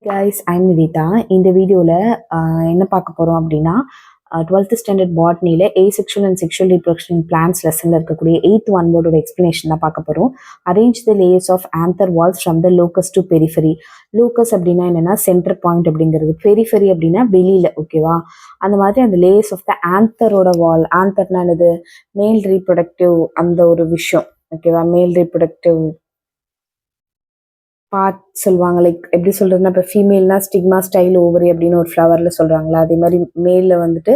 Guys, I'm Nivitha. இந்த வீடியோவில் என்ன பார்க்க போகிறோம் அப்படின்னா 12th ஸ்டாண்டர்ட் பாட்னியில் asexual and sexual reproduction plants லெசனில் இருக்கக்கூடிய 8th ஒன் வேர்டோட எக்ஸ்பிளனேஷன் தான் பார்க்க போகிறோம். Arrange the layers of anther walls from the locus to periphery. Locus அப்படின்னா என்னென்னா சென்டர் பாயிண்ட் அப்படிங்கிறது, பெரிஃபெரி அப்படின்னா வெளியில், ஓகேவா? அந்த மாதிரி அந்த லேயர்ஸ் ஆஃப் த ஆந்தரோட வால். ஆந்தர்னா என்னது? மேல் ரீப்ரொடக்டிவ் அந்த ஒரு விஷயம், ஓகேவா? மேல் ரீப்ரொடக்டிவ் பார்ட் சொல்லுவாங்க. லைக் எப்படி சொல்கிறதுனா, இப்போ ஃபீமேல்னா ஸ்டிக்மா ஸ்டைல் ஓவரி அப்படின்னு ஒரு ஃப்ளவரில் சொல்கிறாங்களா, அதே மாதிரி மேலில் வந்துட்டு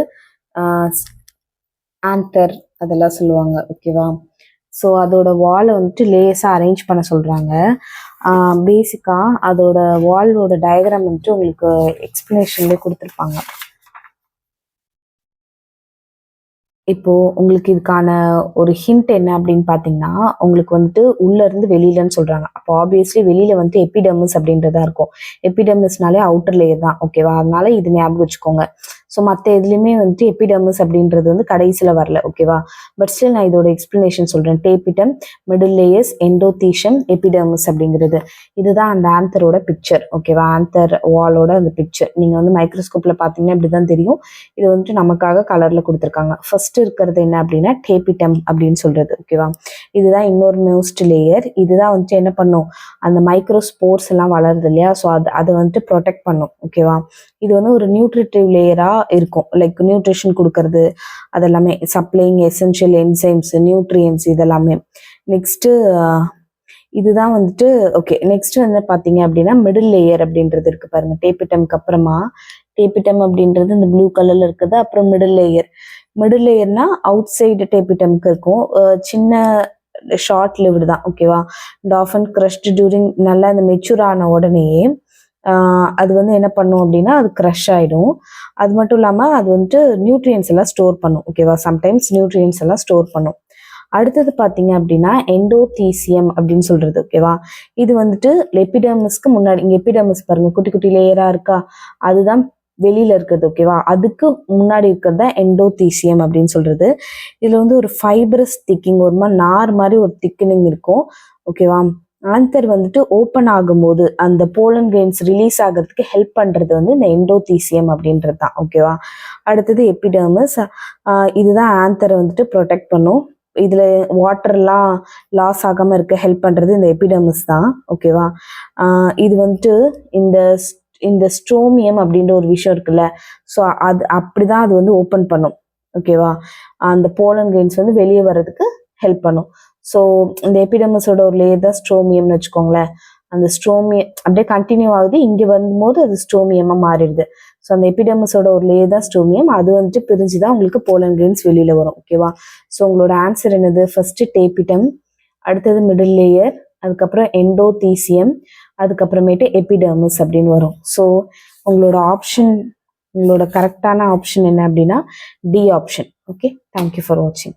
ஆந்தர் அதெல்லாம் சொல்லுவாங்க, ஓகேவா? ஸோ அதோட வாலை வந்துட்டு லேஸாக அரேஞ்ச் பண்ண சொல்கிறாங்க. பேசிக்காக அதோட வாலோட டயக்ராம் வந்துட்டு உங்களுக்கு எக்ஸ்ப்ளனேஷன்லேயே கொடுத்துருப்பாங்க. இப்போது உங்களுக்கு இதுக்கான ஒரு ஹிண்ட் என்ன அப்படின்னு பார்த்தீங்கன்னா, உங்களுக்கு வந்துட்டு உள்ளேருந்து வெளியிலன்னு சொல்கிறாங்க. அப்போ ஆப்வியஸ்லி வெளியில் வந்துட்டு எபிடெர்மிஸ் அப்படின்றதா இருக்கும். எபிடெர்மிஸ்னாலே அவுட்டர் லேயர் தான், ஓகேவா? அதனால இது ஞாபகம் வச்சுக்கோங்க. ஸோ மற்ற எதுலேயுமே வந்துட்டு எபிடெர்மிஸ் அப்படின்றது வந்து கடைசியில் வரல, ஓகேவா? பட் ஸ்டில் நான் இதோட எக்ஸ்பிளனேஷன் சொல்கிறேன். டேபிடம், மிடில் லேயர்ஸ், எண்டோதீஷம், எபிடெர்மிஸ் அப்படிங்கிறது. இதுதான் அந்த ஆந்தரோட பிக்சர், ஓகேவா? ஆந்தர் வாலோட அந்த பிக்சர் நீங்கள் வந்து மைக்ரோஸ்கோப்பில் பார்த்தீங்கன்னா இப்படி தான் தெரியும். இது வந்துட்டு நமக்காக கலரில் கொடுத்துருக்காங்க. ஃபர்ஸ்ட் இருக்கிறது என்ன அப்படின்னா டேபிடம் அப்படின்னு சொல்கிறது, ஓகேவா? இதுதான் இன்னொரு மோஸ்ட் லேயர். இதுதான் வந்துட்டு என்ன பண்ணும், அந்த மைக்ரோஸ்போர்ஸ் எல்லாம் வளருது இல்லையா? ஸோ அதை வந்துட்டு ப்ரொடெக்ட் பண்ணும், ஓகேவா? இது வந்து ஒரு நியூட்ரிட்டிவ் லேயராக இருக்கும். லைக் நியூட்ரிஷன் கொடுக்கறது, அதெல்லாமே சப்ளைங் எசென்ஷியல் என்சைம்ஸ், நியூட்ரியன்ஸ் இதெல்லாமே. நெக்ஸ்ட்டு இதுதான் வந்துட்டு ஓகே. நெக்ஸ்ட் வந்து பார்த்தீங்க அப்படின்னா மிடில் லேயர் அப்படின்றது இருக்கு பாருங்க. டேபிட்டம்க்கு அப்புறமா டேபிட்டம் அப்படின்றது இந்த ப்ளூ கலர்ல இருக்குது. அப்புறம் மிடில் லேயர். மிடில் லேயர்னா அவுட் சைடு டேபிட்டம்க்கு இருக்கும். சின்ன ஷார்ட் லிவ்டு தான், ஓகேவா? டாஃபன் க்ரஷ்டு டியூரிங் நல்லா இந்த மெச்சூர் ஆன உடனேயே அது வந்து என்ன பண்ணும் அப்படின்னா அது க்ரஷ் ஆகிடும். அது மட்டும் இல்லாமல் அது வந்துட்டு நியூட்ரியன்ஸ் எல்லாம் ஸ்டோர் பண்ணும், ஓகேவா? சம்டைம்ஸ் நியூட்ரியன்ஸ் எல்லாம் ஸ்டோர் பண்ணும். அடுத்தது பார்த்தீங்க அப்படின்னா எண்டோதீசியம் அப்படின்னு சொல்றது, ஓகேவா? இது வந்துட்டு எபிடெர்மிஸ்க்கு முன்னாடி, இங்கே எபிடெர்மிஸ் பாருங்க குட்டி குட்டி லேயராக இருக்கா, அதுதான் வெளியில இருக்கிறது, ஓகேவா? அதுக்கு முன்னாடி இருக்கிறது தான் எண்டோதீசியம் அப்படின்னு சொல்றது. இதுல வந்து ஒரு ஃபைபரஸ் திக்கிங், ஒரு மாதிரி நார் மாதிரி ஒரு திக்கனிங் இருக்கும், ஓகேவா? ஆந்தர் வந்துட்டு ஓப்பன் ஆகும்போது அந்த போலன் கிரெயின்ஸ் ரிலீஸ் ஆகிறதுக்கு ஹெல்ப் பண்றது வந்து இந்த எண்டோதீசியம் அப்படின்றது தான், ஓகேவா? அடுத்தது எபிடெர்மிஸ். இதுதான் ஆந்தரை வந்துட்டு ப்ரொடெக்ட் பண்ணும். இதுல வாட்டர்லாம் லாஸ் ஆகாம இருக்க ஹெல்ப் பண்றது இந்த எபிடெர்மிஸ் தான், ஓகேவா? இது வந்துட்டு இந்த ஸ்ட்ரோமியம் அப்படின்ற ஒரு விஷயம் இருக்குல்ல, ஸோ அது அப்படிதான் அது வந்து ஓப்பன் பண்ணும், ஓகேவா? அந்த போலன் கிரெயின்ஸ் வந்து வெளியே வர்றதுக்கு ஹெல்ப் பண்ணும். ஸோ இந்த எபிடெர்மிஸோட ஒரு லேயர் தான் ஸ்ட்ரோமியம்னு வச்சுக்கோங்களேன். அந்த ஸ்ட்ரோமியம் அப்படியே கண்டினியூ ஆகுது, இங்கே வரும்போது அது ஸ்ட்ரோமியமாக மாறிடுது. ஸோ அந்த எபிடெர்மிஸோட ஒரு லேயர் தான் ஸ்ட்ரோமியம். அது வந்துட்டு பிரிஞ்சு தான் உங்களுக்கு போலன் கிரெயின்ஸ் வெளியில் வரும், ஓகேவா? ஸோ உங்களோட ஆன்சர் என்னது? ஃபர்ஸ்ட்டு டேபிடம், அடுத்தது மிடில் லேயர், அதுக்கப்புறம் எண்டோதீசியம், அதுக்கப்புறமேட்டு எபிடெர்மிஸ் அப்படின்னு வரும். ஸோ உங்களோட ஆப்ஷன், உங்களோட கரெக்டான ஆப்ஷன் என்ன அப்படின்னா D option. Okay, thank you for வாட்சிங்.